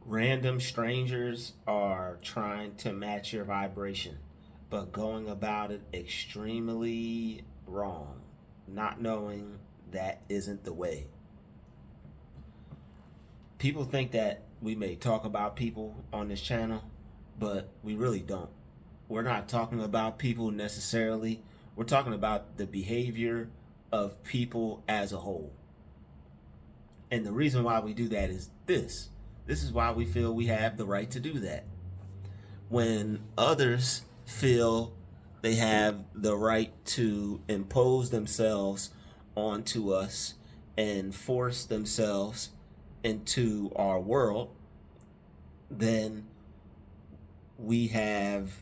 Random strangers are trying to match your vibration, but going about it extremely wrong, not knowing that isn't the way. People think that we may talk about people on this channel, but we really don't. We're not talking about people necessarily. We're talking about the behavior of people as a whole. And the reason why we do that is this. This is why we feel we have the right to do that. When others feel they have the right to impose themselves onto us and force themselves into our world, then we have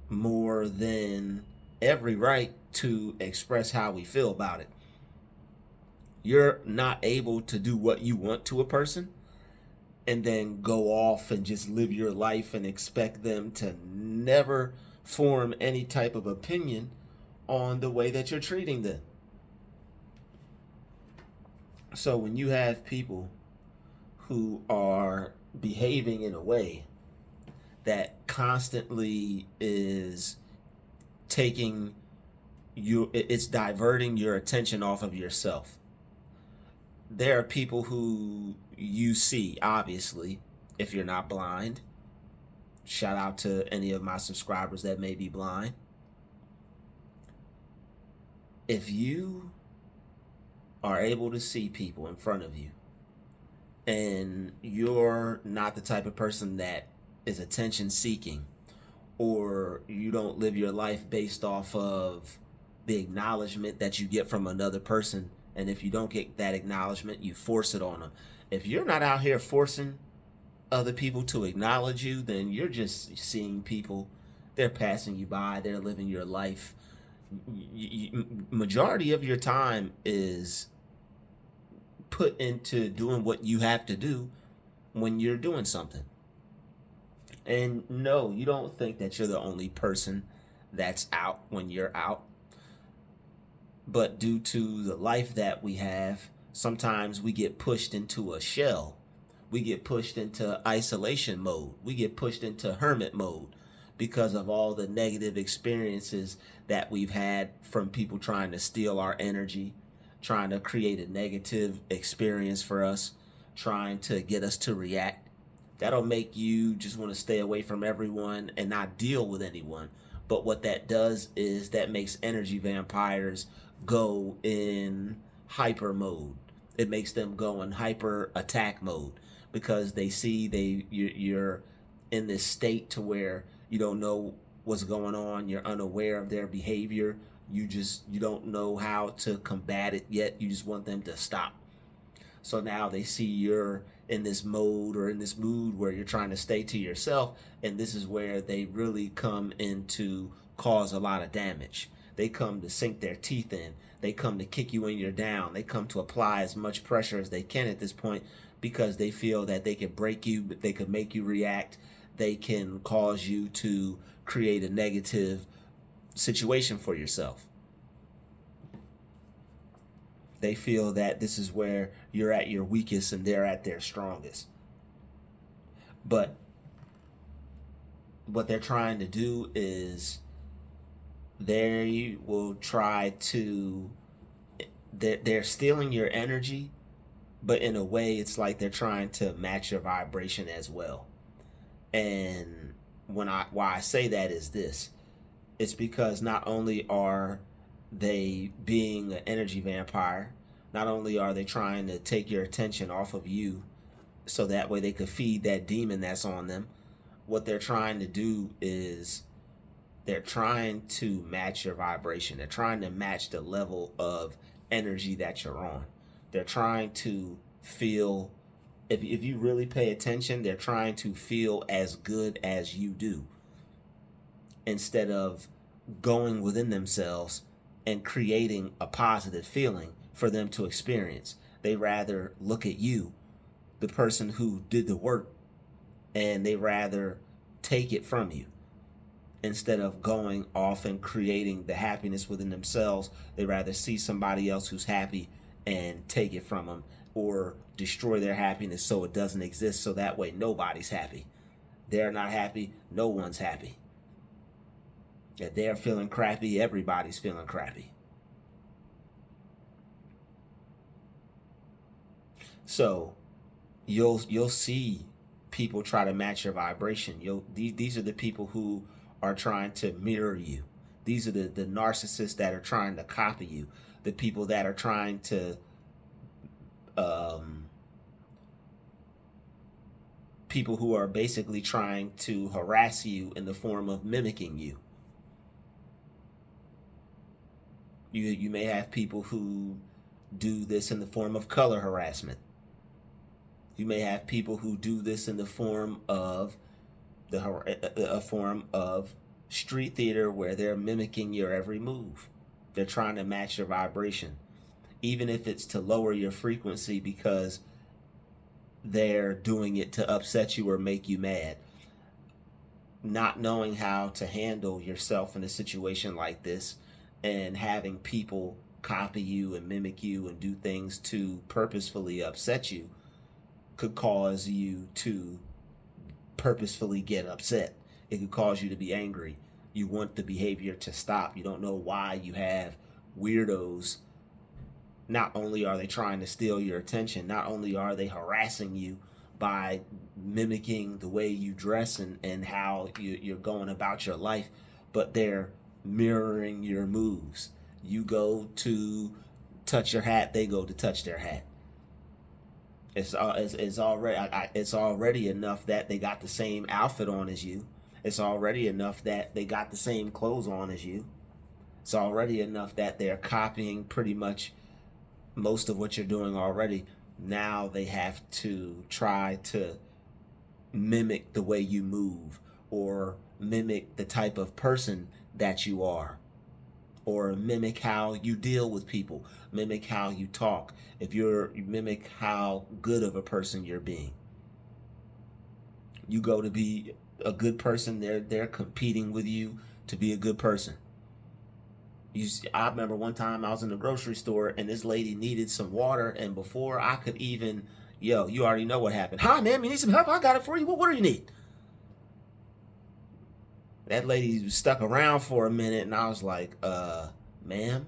more than every right to express how we feel about it. You're not able to do what you want to a person and then go off and just live your life and expect them to never form any type of opinion on the way that you're treating them. So when you have people who are behaving in a way that constantly is taking you, it's diverting your attention off of yourself. There are people who you see, obviously, if you're not blind. Shout out to any of my subscribers that may be blind. If you are able to see people in front of you and you're not the type of person that is attention seeking, or you don't live your life based off of the acknowledgement that you get from another person, and if you don't get that acknowledgement, you force it on them. If you're not out here forcing other people to acknowledge you, then you're just seeing people, they're passing you by, they're living your life. Majority of your time is put into doing what you have to do when you're doing something. And no, you don't think that you're the only person that's out when you're out. But due to the life that we have, sometimes we get pushed into a shell. We get pushed into isolation mode. We get pushed into hermit mode because of all the negative experiences that we've had from people trying to steal our energy, trying to create a negative experience for us, trying to get us to react. That'll make you just want to stay away from everyone and not deal with anyone. But what that does is that makes energy vampires go in hyper mode. It makes them go in hyper attack mode because they see you're in this state to where you don't know what's going on. You're unaware of their behavior. You don't know how to combat it yet. You just want them to stop. So now they see you're in this mode or in this mood where you're trying to stay to yourself, and this is where they really come in to cause a lot of damage. They come to sink their teeth in. They come to kick you when you're down. They come to apply as much pressure as they can at this point because they feel that they can break you, but they can make you react. They can cause you to create a negative situation for yourself. They feel that this is where you're at your weakest and they're at their strongest. But what they're trying to do is they will try to, they're stealing your energy, but in a way it's like they're trying to match your vibration as well. And why I say that is this. It's because not only are they being an energy vampire, not only are they trying to take your attention off of you so that way they could feed that demon that's on them, what they're trying to do is they're trying to match your vibration. They're trying to match the level of energy that you're on. They're trying to feel, if you really pay attention, they're trying to feel as good as you do instead of going within themselves and creating a positive feeling for them to experience. They rather look at you, the person who did the work, and they rather take it from you. Instead of going off and creating the happiness within themselves, they rather see somebody else who's happy and take it from them or destroy their happiness so it doesn't exist, so that way nobody's happy. They're not happy, no one's happy. If they're feeling crappy, everybody's feeling crappy. So you'll see people try to match your vibration. These are the people who are trying to mirror you. These are the narcissists that are trying to copy you. The people that are trying to people who are basically trying to harass you in the form of mimicking you. You may have people who do this in the form of color harassment. You may have people who do this in the form of a form of street theater where they're mimicking your every move. They're trying to match your vibration, even if it's to lower your frequency because they're doing it to upset you or make you mad. Not knowing how to handle yourself in a situation like this and having people copy you and mimic you and do things to purposefully upset you could cause you to purposefully get upset. It could cause you to be angry. You want the behavior to stop. You don't know why you have weirdos. Not only are they trying to steal your attention, not only are they harassing you by mimicking the way you dress and how you're going about your life, but they're mirroring your moves. You go to touch your hat, they go to touch their hat. It's already enough that they got the same outfit on as you. It's already enough that they got the same clothes on as you. It's already enough that they're copying pretty much most of what you're doing already. Now they have to try to mimic the way you move, or mimic the type of person that you are, or mimic how you deal with people, mimic how you talk. If you mimic how good of a person you're being. You go to be a good person, they're competing with you to be a good person. I remember one time I was in the grocery store and this lady needed some water, and before I could even, you already know what happened. Hi, ma'am, you need some help? I got it for you. What water do you need? That lady stuck around for a minute, and I was like, ma'am,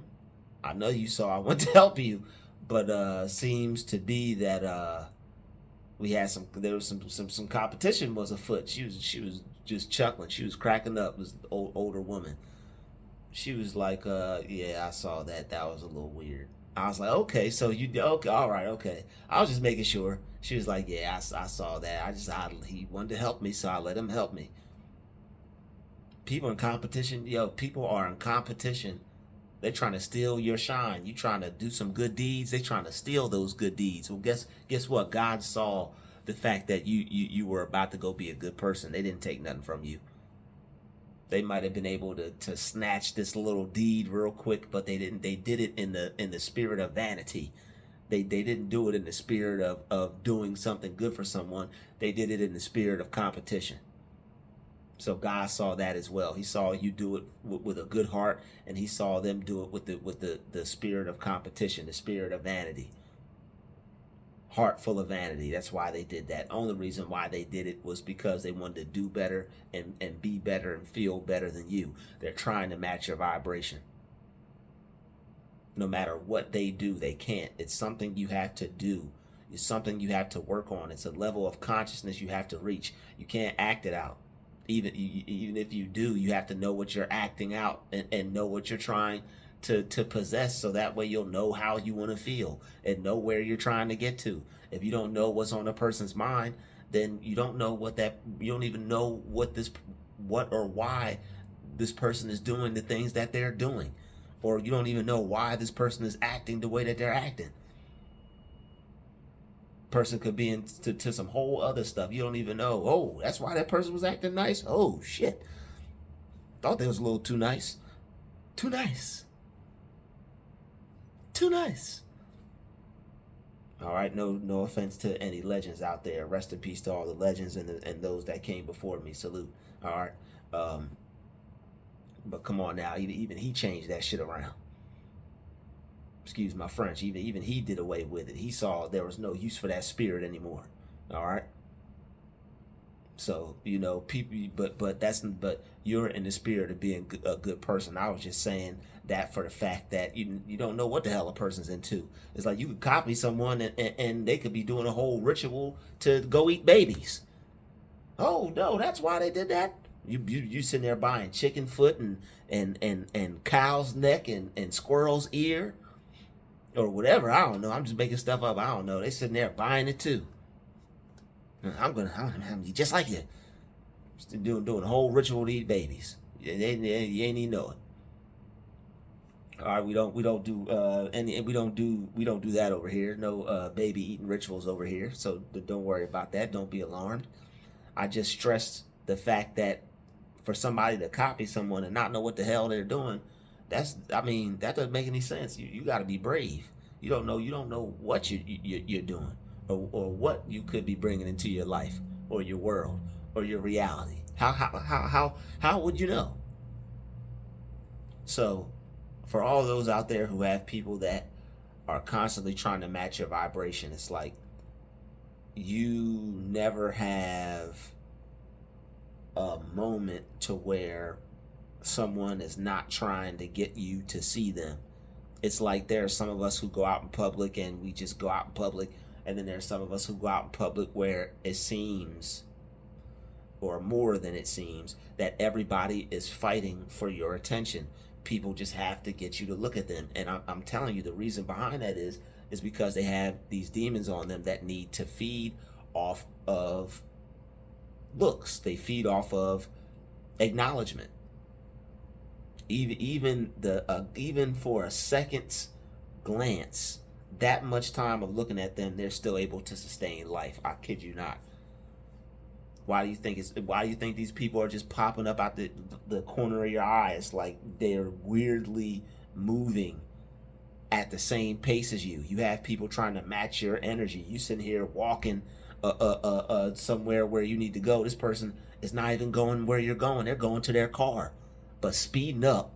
I know you saw I went to help you, but seems to be that there was some competition was afoot. She was just chuckling. She was cracking up. It was an older woman. She was like, yeah, I saw that. That was a little weird. I was like, okay, so okay, all right, okay. I was just making sure. She was like, yeah, I saw that. He wanted to help me, so I let him help me. People in competition, people are in competition. They're trying to steal your shine. You trying to do some good deeds, they trying to steal those good deeds. Well, guess what? God saw the fact that you were about to go be a good person. They didn't take nothing from you. They might have been able to snatch this little deed real quick, but they didn't. They did it in the spirit of vanity. They didn't do it in the spirit of doing something good for someone. They did it in the spirit of competition. So God saw that as well. He saw you do it with a good heart, and he saw them do it with the spirit of competition, the spirit of vanity. Heart full of vanity. That's why they did that. Only reason why they did it was because they wanted to do better and be better and feel better than you. They're trying to match your vibration. No matter what they do, they can't. It's something you have to do. It's something you have to work on. It's a level of consciousness you have to reach. You can't act it out. Even if you do, you have to know what you're acting out and know what you're trying to possess, so that way you'll know how you want to feel and know where you're trying to get to. If you don't know what's on a person's mind, then you don't even know what or why this person is doing the things that they're doing, or you don't even know why this person is acting the way that they're acting. Person could be into some whole other stuff. You don't even know. Oh, that's why that person was acting nice. Oh shit, thought they was a little too nice. Too nice. Too nice. All right, no offense to any legends out there. Rest in peace to all the legends and those that came before me. Salute. All right, but come on now, even he changed that shit around. Excuse my French. Even he did away with it. He saw there was no use for that spirit anymore. All right. So people, but you're in the spirit of being a good person. I was just saying that for the fact that you don't know what the hell a person's into. It's like you could copy someone and they could be doing a whole ritual to go eat babies. Oh no, that's why they did that. You sitting there buying chicken foot and cow's neck and squirrel's ear or whatever. I don't know. I'm just making stuff up. I don't know. They sitting there buying it too. I'm gonna have you just like you. Doing a whole ritual to eat babies. You ain't even know it. All right, we don't do that over here. No baby eating rituals over here. So don't worry about that. Don't be alarmed. I just stressed the fact that for somebody to copy someone and not know what the hell they're doing, that doesn't make any sense. You got to be brave. You don't know what you're doing or what you could be bringing into your life or your world or your reality. How would you know? So for all those out there who have people that are constantly trying to match your vibration, it's like you never have a moment to where someone is not trying to get you to see them. It's like there are some of us who go out in public and we just go out in public, and then there's some of us who go out in public where it seems, or more than it seems, that everybody is fighting for your attention. People just have to get you to look at them. And I'm telling you, the reason behind that is because they have these demons on them that need to feed off of looks. They feed off of acknowledgement. Even for a second's glance, that much time of looking at them, they're still able to sustain life. I kid you not. Why do you think these people are just popping up out the corner of your eye? It's like they're weirdly moving at the same pace as you. You have people trying to match your energy. You sitting here walking somewhere where you need to go. This person is not even going where you're going. They're going to their car, but speeding up,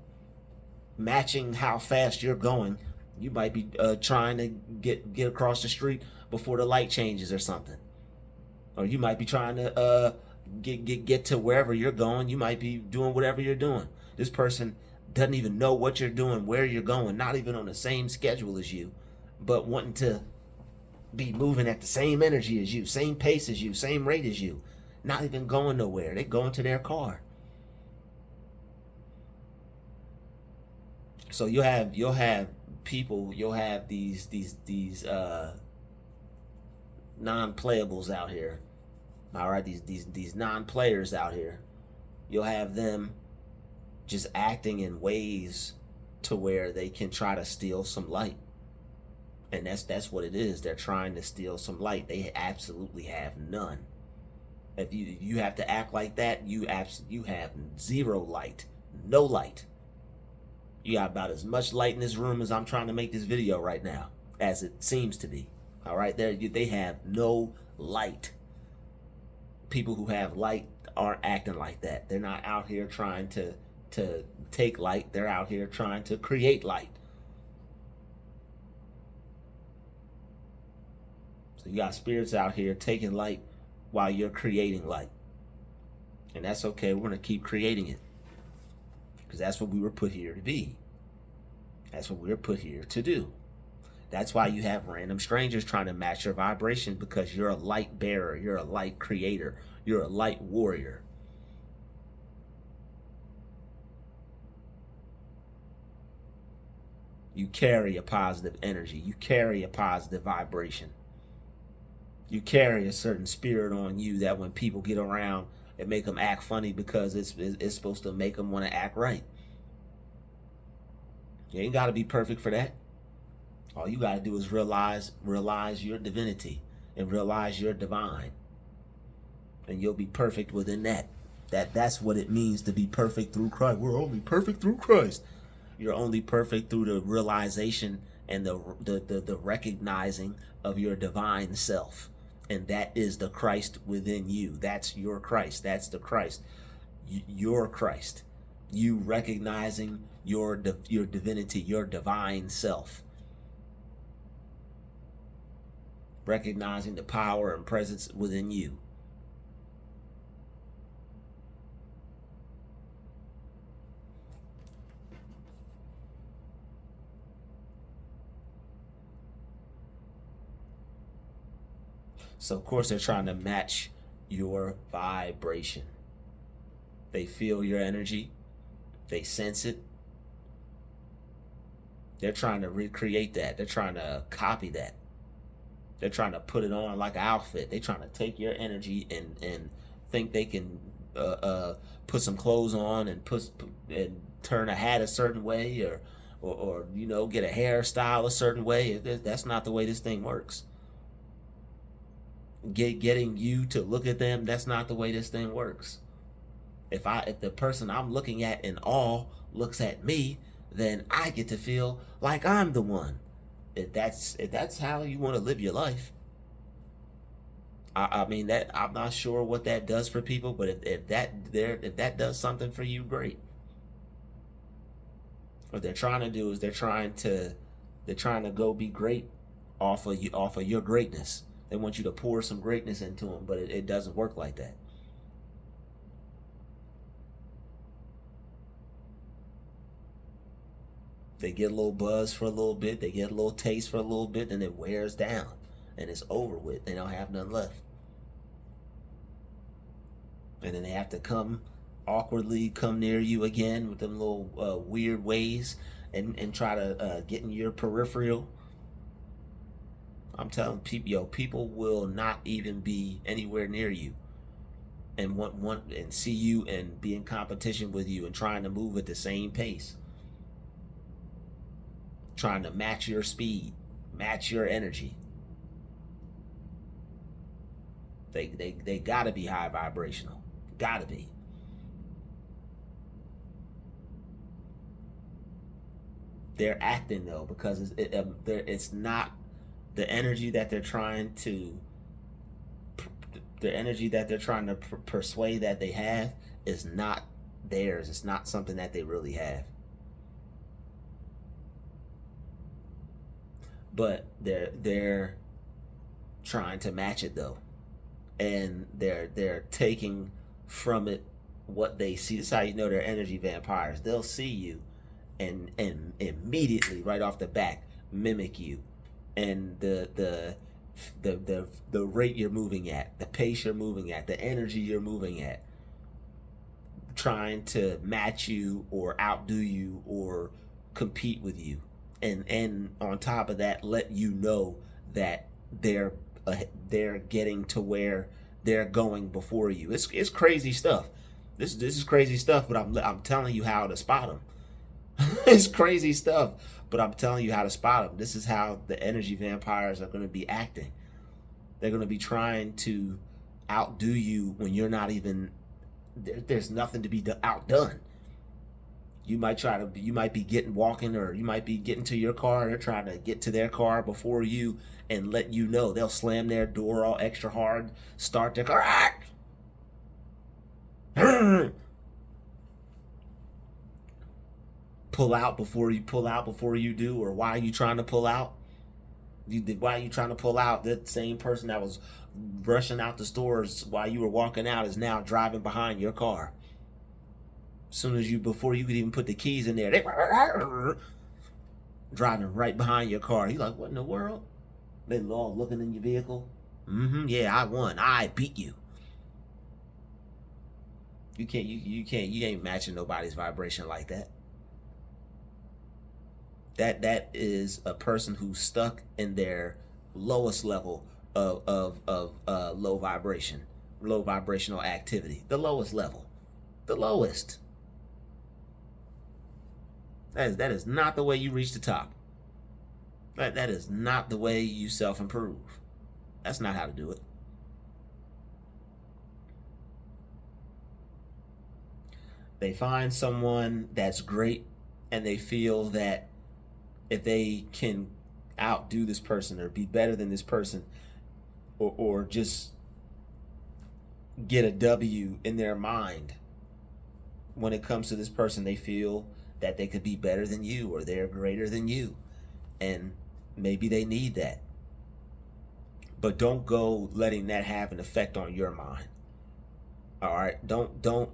matching how fast you're going. You might be trying to get across the street before the light changes or something. Or you might be trying to get to wherever you're going. You might be doing whatever you're doing. This person doesn't even know what you're doing, where you're going, not even on the same schedule as you, but wanting to be moving at the same energy as you, same pace as you, same rate as you, not even going nowhere. They're going to their car. So you'll have people, you'll have these non-playables out here. All right, these non-players out here. You'll have them just acting in ways to where they can try to steal some light. And that's what it is. They're trying to steal some light. They absolutely have none. If you have to act like that, you have zero light. No light. You got about as much light in this room as I'm trying to make this video right now, as it seems to be. All right, they have no light. People who have light aren't acting like that. They're not out here trying to take light. They're out here trying to create light. So you got spirits out here taking light while you're creating light. And that's okay. We're going to keep creating it. Because that's what we were put here to be. That's what we were put here to do. That's why you have random strangers trying to match your vibration, because you're a light bearer. You're a light creator. You're a light warrior. You carry a positive energy. You carry a positive vibration. You carry a certain spirit on you that when people get around, it make them act funny, because it's supposed to make them want to act right. You ain't got to be perfect for that. All you got to do is realize your divinity and realize you're divine. And you'll be perfect within that. That's what it means to be perfect through Christ. We're only perfect through Christ. You're only perfect through the realization and the recognizing of your divine self. And that is the Christ within you. That's your Christ. That's the Christ. Your Christ. You recognizing your divinity, your divine self. recognizing the power and presence within you. So of course they're trying to match your vibration. They feel your energy, they sense it. They're trying to recreate that. They're trying to copy that. They're trying to put it on like an outfit. They're trying to take your energy and think they can put some clothes on and and turn a hat a certain way, or you know, get a hairstyle a certain way. That's not the way this thing works. Getting you to look at them, that's not the way this thing works. If the person I'm looking at in awe looks at me, then I get to feel like I'm the one. If that's how you want to live your life, I mean, that I'm not sure what that does for people, but if that does something for you, great. What they're trying to do is they're trying to go be great off of your greatness. They want you to pour some greatness into them, but it doesn't work like that. They get a little buzz for a little bit, they get a little taste for a little bit, then it wears down and it's over with. They don't have nothing left. And then they have to awkwardly come near you again with them little weird ways, and try to get in your peripheral. I'm telling people, people will not even be anywhere near you and want and see you and be in competition with you and trying to move at the same pace, trying to match your speed, match your energy. They gotta be high vibrational. Gotta be. They're acting though, because it's not the energy that they're trying to persuade that they have is not theirs. It's not something that they really have. But they're trying to match it though, and they're taking from it what they see. This is how you know they're energy vampires. They'll see you and immediately right off the back mimic you, and the rate you're moving at, the pace you're moving at, the energy you're moving at, trying to match you or outdo you or compete with you, and on top of that, let you know that they're getting to where they're going before you. It's crazy stuff. This is crazy stuff, but I'm telling you how to spot them. It's crazy stuff, but I'm telling you how to spot them. This is how the energy vampires are going to be acting. They're going to be trying to outdo you when you're not even there's nothing to be outdone. You might be walking, or you might be getting to your car, and they're trying to get to their car before you and let you know. They'll slam their door all extra hard, start their car, pull out before you do. Or why are you trying to pull out? Why are you trying to pull out? That same person that was rushing out the stores while you were walking out is now driving behind your car. Soon as before you could even put the keys in there, they driving right behind your car. You like, what in the world? They all looking in your vehicle. Yeah, I won. I beat you. You ain't matching nobody's vibration like that. That is a person who's stuck in their lowest level of low vibrational activity. The lowest level, the lowest. That is not the way you reach the top. That is not the way you self-improve. That's not how to do it. They find someone that's great, and they feel that if they can outdo this person or be better than this person, or just get a W in their mind when it comes to this person, they feel that they could be better than you or they're greater than you. And maybe they need that. but don't go letting that have an effect on your mind. All right, don't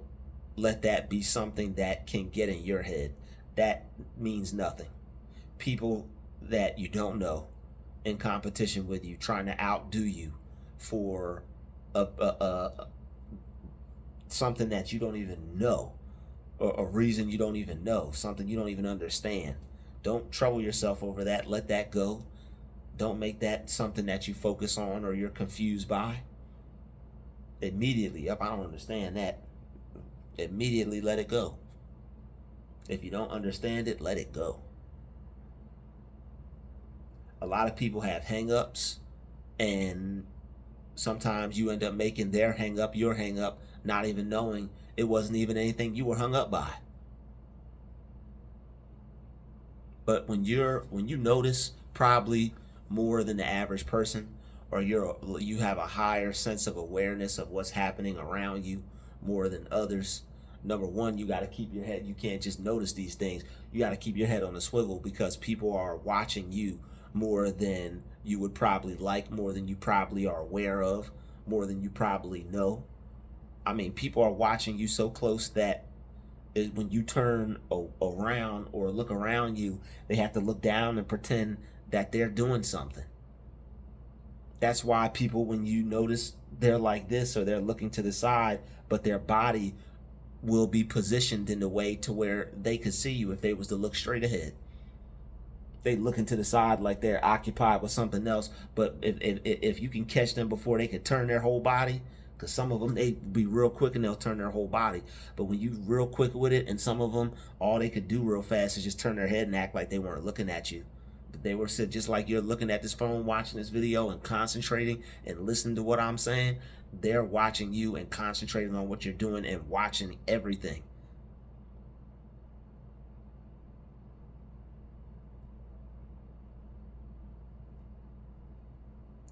let that be something that can get in your head. That means nothing. People that you don't know in competition with you, trying to outdo you for a something that you don't even know, or a reason you don't even know, something you don't even understand. Don't trouble yourself over that. Let that go. Don't make that something that you focus on or you're confused by. Immediately, I don't understand that. Immediately let it go. If you don't understand it, let it go. A lot of people have hang-ups, and sometimes you end up making their hang-up your hang-up, not even knowing it wasn't even anything you were hung up by. But when you notice, probably more than the average person, or you have a higher sense of awareness of what's happening around you more than others. Number one, you got to keep your head. You can't just notice these things. You got to keep your head on the swivel, because people are watching you more than you would probably like, more than you probably are aware of, more than you probably know. I mean, people are watching you so close that when you turn around or look around you, they have to look down and pretend that they're doing something. That's why people, when you notice they're like this or they're looking to the side, but their body will be positioned in a way to where they could see you if they was to look straight ahead. They looking to the side like they're occupied with something else, but if you can catch them before they can turn their whole body, because some of them, they be real quick and they'll turn their whole body. But when you real quick with it, and some of them, all they could do real fast is just turn their head and act like they weren't looking at you. But they were just like you're looking at this phone, watching this video and concentrating and listening to what I'm saying. They're watching you and concentrating on what you're doing and watching everything.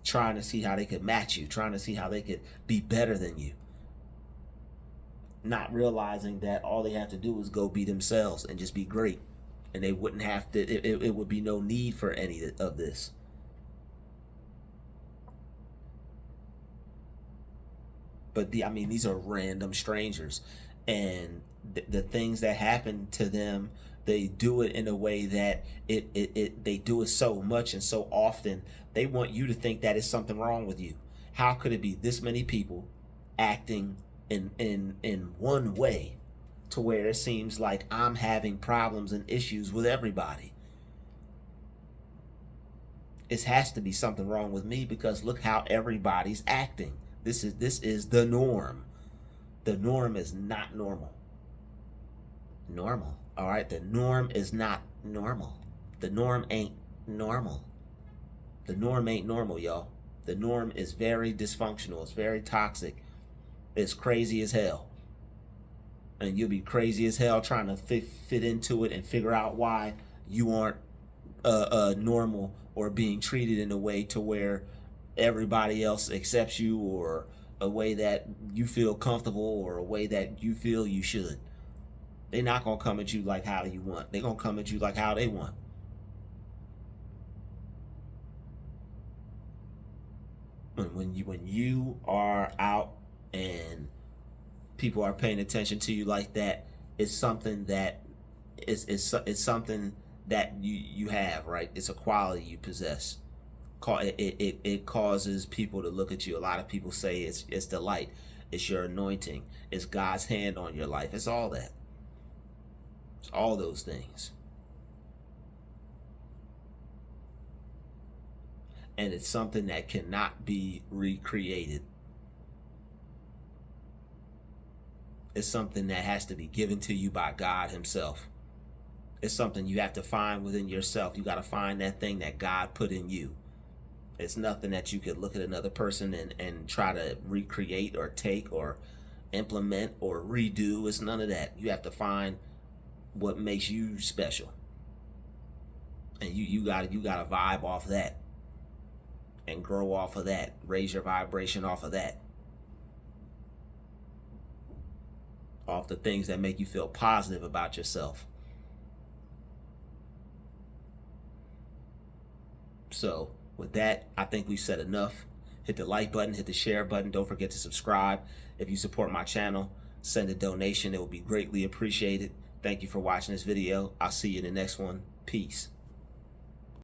Trying to see how they could match you, trying to see how they could be better than you. Not realizing that all they have to do is go be themselves and just be great. And they wouldn't have to, it would be no need for any of this. But these are random strangers, and the things that happen to them, they do it in a way that they do it so much and so often, they want you to think that it's something wrong with you. How could it be this many people acting in one way to where it seems like I'm having problems and issues with everybody? It has to be something wrong with me, because look how everybody's acting. This is the norm. The norm is not normal. Normal. All right, the norm is not normal. The norm ain't normal. The norm ain't normal, y'all. The norm is very dysfunctional. It's very toxic. It's crazy as hell. And you'll be crazy as hell trying to fit into it and figure out why you aren't normal, or being treated in a way to where everybody else accepts you, or a way that you feel comfortable, or a way that you feel you should. They're not gonna come at you like how you want. They're gonna come at you like how they want. When you are out and people are paying attention to you like that, it's something that it's something that you have, right? It's a quality you possess. It causes people to look at you. A lot of people say it's the light, it's your anointing, it's God's hand on your life. It's all that. It's all those things. And it's something that cannot be recreated. It's something that has to be given to you by God himself. It's something you have to find within yourself. You got to find that thing that God put in you. It's nothing that you could look at another person and try to recreate or take or implement or redo. It's none of that. You have to find what makes you special. And you gotta vibe off that and grow off of that. Raise your vibration off of that. Off the things that make you feel positive about yourself. So with that, I think we said enough. hit the like button, hit the share button. Don't forget to subscribe. If you support my channel, send a donation. It will be greatly appreciated. Thank you for watching this video. I'll see you in the next one. Peace.